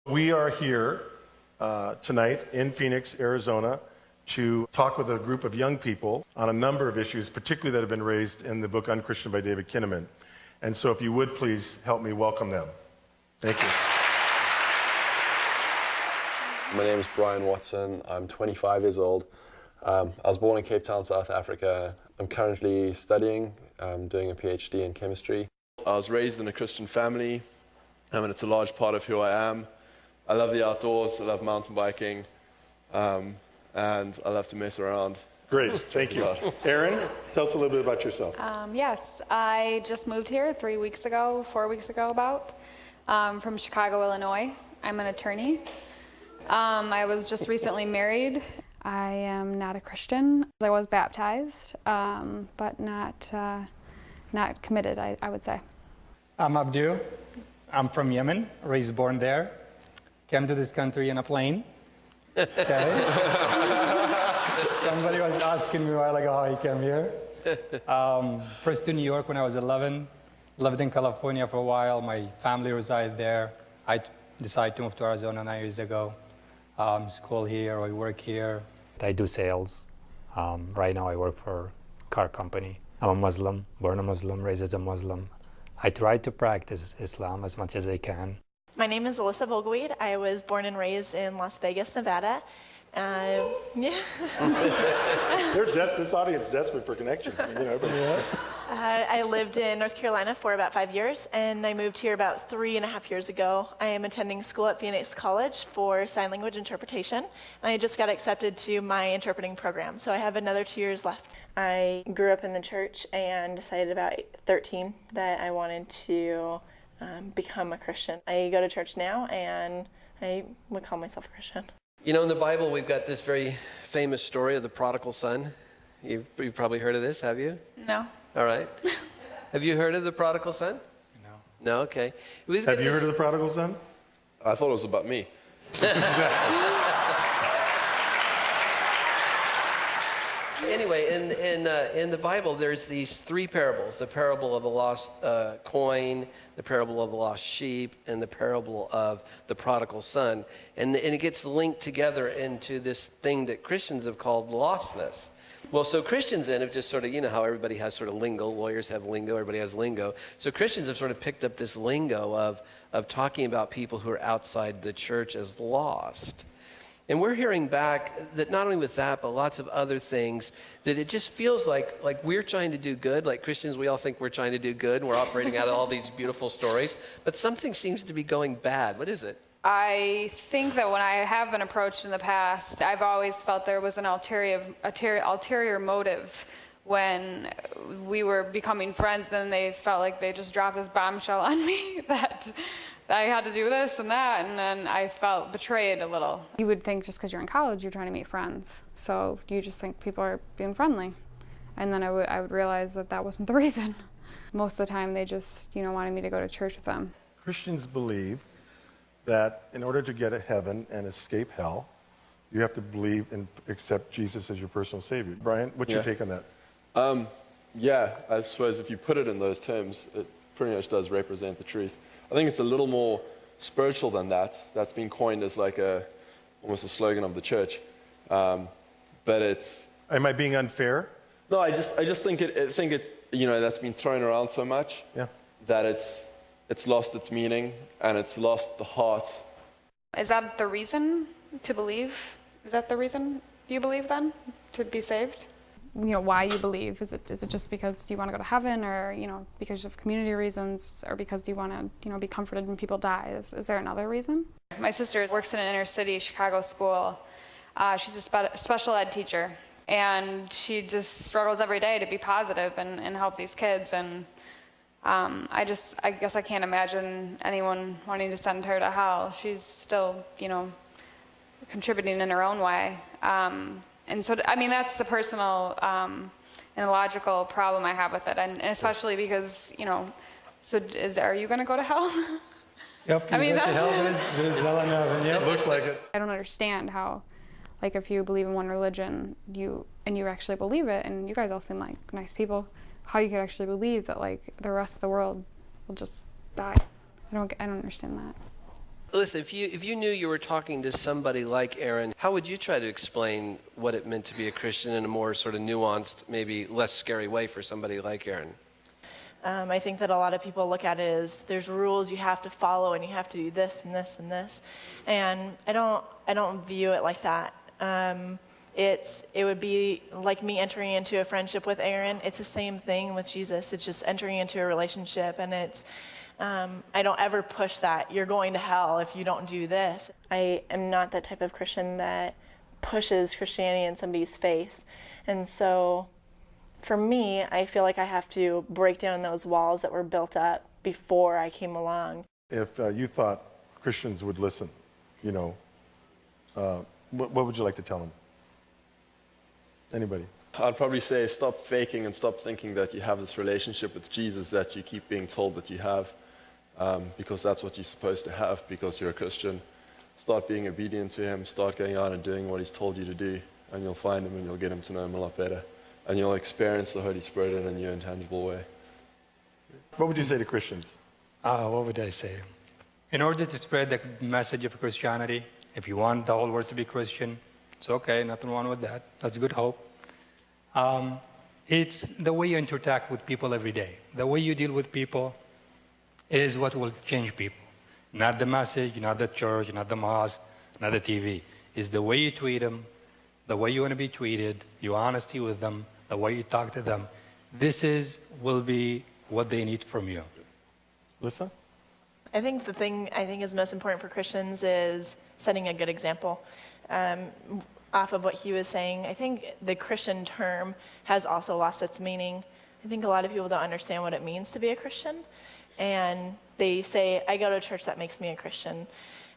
We are here tonight in Phoenix, Arizona, to talk with a group of young people on a number of issues, particularly that have been raised in the book UnChristian by David Kinnaman. And so if you would please help me welcome them. Thank you. My name is Brian Watson. I'm 25 years old. I was born in Cape Town, South Africa. I'm currently studying, doing a PhD in chemistry. I was raised in a Christian family, and it's a large part of who I am. I love the outdoors, I love mountain biking, and I love to mess around. Great, thank you. Erin, tell us a little bit about yourself. Yes, I just moved here 4 weeks ago about, from Chicago, Illinois. I'm an attorney. I was just recently married. I am not a Christian. I was baptized, but not committed, I would say. I'm Abdul. I'm from Yemen, raised born there. Came to this country in a plane. Okay. Somebody was asking me a while ago how I came here. First to New York when I was 11. Lived in California for a while. My family resided there. I decided to move to Arizona 9 years ago. School here, I work here. I do sales. Right now I work for a car company. I'm a Muslim, born a Muslim, raised as a Muslim. I try to practice Islam as much as I can. My name is Alyssa Volgweed. I was born and raised in Las Vegas, Nevada. This audience is desperate for connection. I lived in North Carolina for about 5 years, and I moved here about 3.5 years ago. I am attending school at Phoenix College for sign language interpretation, and I just got accepted to my interpreting program, so I have another 2 years left. I grew up in the church and decided about 13 that I wanted to become a Christian. I go to church now, and I would call myself a Christian. You know, in the Bible, we've got this very famous story of the prodigal son. You've probably heard of this, have you? No. All right. Have you heard of the prodigal son? No. No, okay. Have you heard of the prodigal son? I thought it was about me. Anyway, in the Bible, there's these three parables: the parable of the lost coin, the parable of the lost sheep, and the parable of the prodigal son. And it gets linked together into this thing that Christians have called lostness. Well, so Christians then have just sort of, you know how everybody has sort of lingo, lawyers have lingo, everybody has lingo. So Christians have sort of picked up this lingo of talking about people who are outside the church as lost. And we're hearing back that not only with that, but lots of other things, that it just feels like we're trying to do good. Like Christians, we all think we're trying to do good, and we're operating out of all these beautiful stories. But something seems to be going bad. What is it? I think that when I have been approached in the past, I've always felt there was an ulterior motive. When we were becoming friends, then they felt like they just dropped this bombshell on me that I had to do this and that, and then I felt betrayed a little. You would think just because you're in college, you're trying to meet friends. So you just think people are being friendly. And then I would realize that that wasn't the reason. Most of the time, they just, wanted me to go to church with them. Christians believe that in order to get to heaven and escape hell, you have to believe and accept Jesus as your personal Savior. Brian, what's your take on that? I suppose if you put it in those terms, it pretty much does represent the truth. I think it's a little more spiritual than that. That's been coined as like almost a slogan of the church. But it's... Am I being unfair? No, I just think that's been thrown around so much that it's lost its meaning and it's lost the heart. Is that the reason to believe? Is that the reason you believe then, to be saved? Why you believe? Is it just because you want to go to heaven, or because of community reasons, or because you want to be comforted when people die? Is there another reason? My sister works in an inner city Chicago school. She's a special ed teacher, and she just struggles every day to be positive and help these kids. And I guess I can't imagine anyone wanting to send her to hell. She's still contributing in her own way. And so, that's the personal and logical problem I have with it, and especially because, are you going to go to hell? Yep, there is hell in heaven, yep. It looks like it. I don't understand how, if you believe in one religion, you actually believe it, and you guys all seem like nice people, how you could actually believe that, the rest of the world will just die. I don't understand that. Listen, if you knew you were talking to somebody like Aaron, how would you try to explain what it meant to be a Christian in a more sort of nuanced, maybe less scary way for somebody like Aaron? I think that a lot of people look at it as there's rules you have to follow and you have to do this and this and this, and I don't view it like that. It would be like me entering into a friendship with Aaron. It's the same thing with Jesus. It's just entering into a relationship, and it's I don't ever push that. You're going to hell if you don't do this. I am not that type of Christian that pushes Christianity in somebody's face, and so for me, I feel like I have to break down those walls that were built up before I came along. If you thought Christians would listen, you know, what would you like to tell them? Anybody? I'd probably say stop faking and stop thinking that you have this relationship with Jesus that you keep being told that you have, because that's what you're supposed to have because you're a Christian. Start being obedient to him, start going out and doing what he's told you to do, and you'll find him and you'll get him to know him a lot better. And you'll experience the Holy Spirit in a new and tangible way. What would you say to Christians? What would I say? In order to spread the message of Christianity, if you want the whole world to be Christian, it's okay, nothing wrong with that. That's good hope. It's the way you interact with people every day. The way you deal with people is what will change people. Not the message, not the church, not the mosque, not the TV. It's the way you treat them, the way you want to be treated, your honesty with them, the way you talk to them. This will be what they need from you. Lisa? I think the thing I think is most important for Christians is setting a good example. Off of what he was saying, I think the Christian term has also lost its meaning. I think a lot of people don't understand what it means to be a Christian. And they say, I go to a church that makes me a Christian.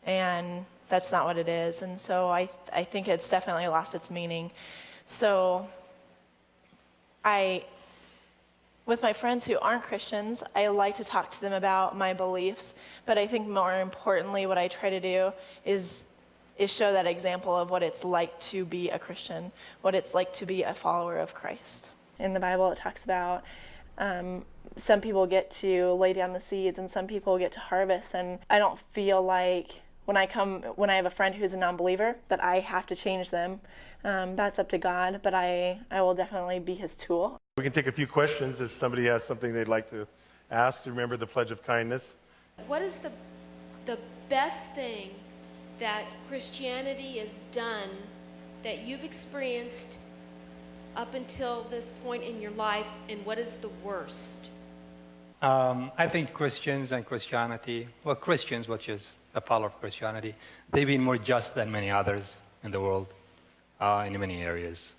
And that's not what it is. And so I think it's definitely lost its meaning. So with my friends who aren't Christians, I like to talk to them about my beliefs. But I think more importantly, what I try to do is show that example of what it's like to be a Christian, what it's like to be a follower of Christ. In the Bible, it talks about some people get to lay down the seeds and some people get to harvest. And I don't feel like when I have a friend who's a non-believer that I have to change them. That's up to God, but I will definitely be his tool. We can take a few questions if somebody has something they'd like to ask. Remember the pledge of kindness. What is the best thing that Christianity has done that you've experienced up until this point in your life, and what is the worst? I think Christians and Christianity, well, Christians, which is a follower of Christianity, they've been more just than many others in the world, in many areas.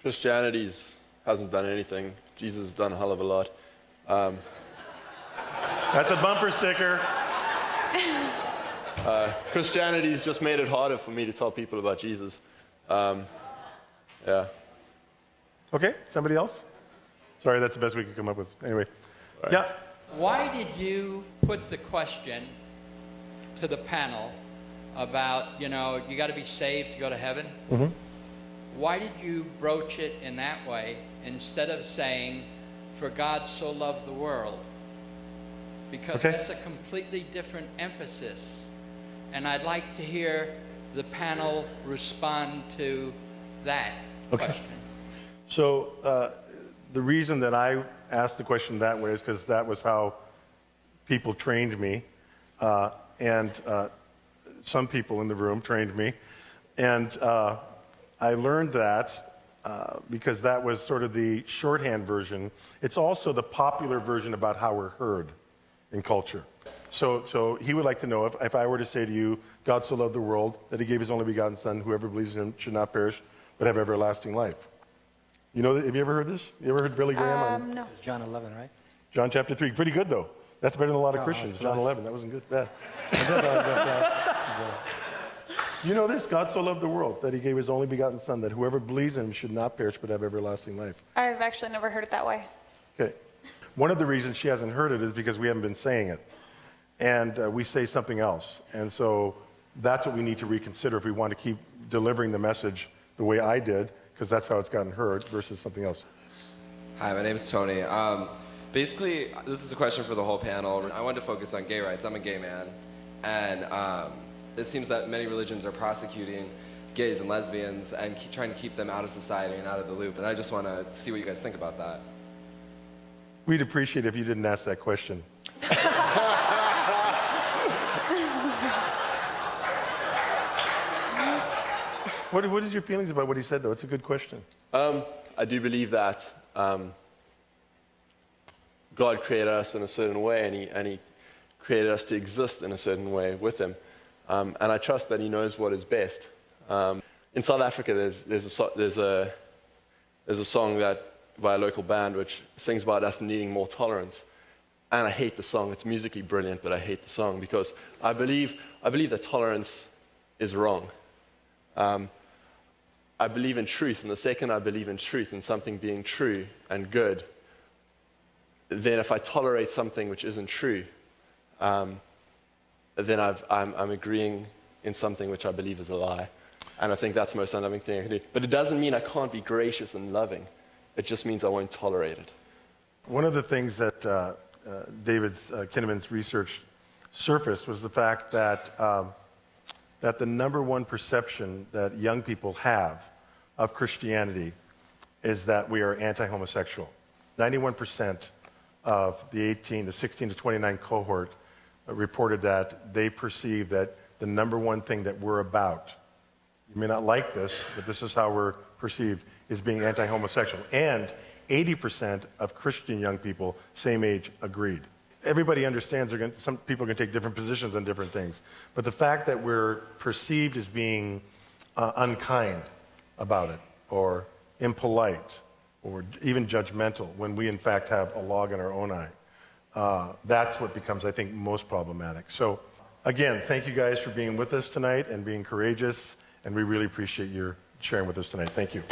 Christianity hasn't done anything. Jesus has done a hell of a lot. That's a bumper sticker. Christianity's just made it harder for me to tell people about Jesus. Yeah. Okay, somebody else? Sorry, that's the best we could come up with. Anyway. Right. Yeah. Why did you put the question to the panel about, you got to be saved to go to heaven? Mm-hmm. Why did you broach it in that way instead of saying, for God so loved the world? Because that's a completely different emphasis. And I'd like to hear the panel respond to that question. So the reason that I asked the question that way is because that was how people trained me. And some people in the room trained me. And I learned that because that was sort of the shorthand version. It's also the popular version about how we're heard in culture. So he would like to know if I were to say to you, God so loved the world that he gave his only begotten son, whoever believes in him should not perish, but have everlasting life. You know, have you ever heard this? You ever heard Billy Graham? No. It's John 11, right? John chapter 3. Pretty good, though. That's better than a lot of Christians. John 11. That wasn't good. Bad. You know this? God so loved the world that he gave his only begotten son, that whoever believes in him should not perish, but have everlasting life. I've actually never heard it that way. Okay. One of the reasons she hasn't heard it is because we haven't been saying it. And we say something else. And so that's what we need to reconsider if we want to keep delivering the message the way I did, because that's how it's gotten heard, versus something else. Hi, my name is Tony. Basically, this is a question for the whole panel. I wanted to focus on gay rights. I'm a gay man. And it seems that many religions are prosecuting gays and lesbians and trying to keep them out of society and out of the loop. And I just want to see what you guys think about that. We'd appreciate it if you didn't ask that question. What is your feelings about what he said, though? It's a good question. I do believe that God created us in a certain way, and he created us to exist in a certain way with him. And I trust that he knows what is best. In South Africa, there's a song that by a local band which sings about us needing more tolerance. And I hate the song. It's musically brilliant, but I hate the song because I believe that tolerance is wrong. I believe in truth, and the second I believe in truth and something being true and good, then if I tolerate something which isn't true, then I'm agreeing in something which I believe is a lie. And I think that's the most unloving thing I can do. But it doesn't mean I can't be gracious and loving. It just means I won't tolerate it. One of the things that David Kinnaman's research surfaced was the fact that that the number one perception that young people have of Christianity is that we are anti-homosexual. 91% of the 16 to 29 cohort reported that they perceive that the number one thing that we're about, you may not like this, but this is how we're perceived, is being anti-homosexual. And 80% of Christian young people, same age, agreed. Everybody understands some people are going to take different positions on different things. But the fact that we're perceived as being unkind about it, or impolite, or even judgmental, when we in fact have a log in our own eye, that's what becomes, I think, most problematic. So again, thank you guys for being with us tonight and being courageous, and we really appreciate your sharing with us tonight. Thank you.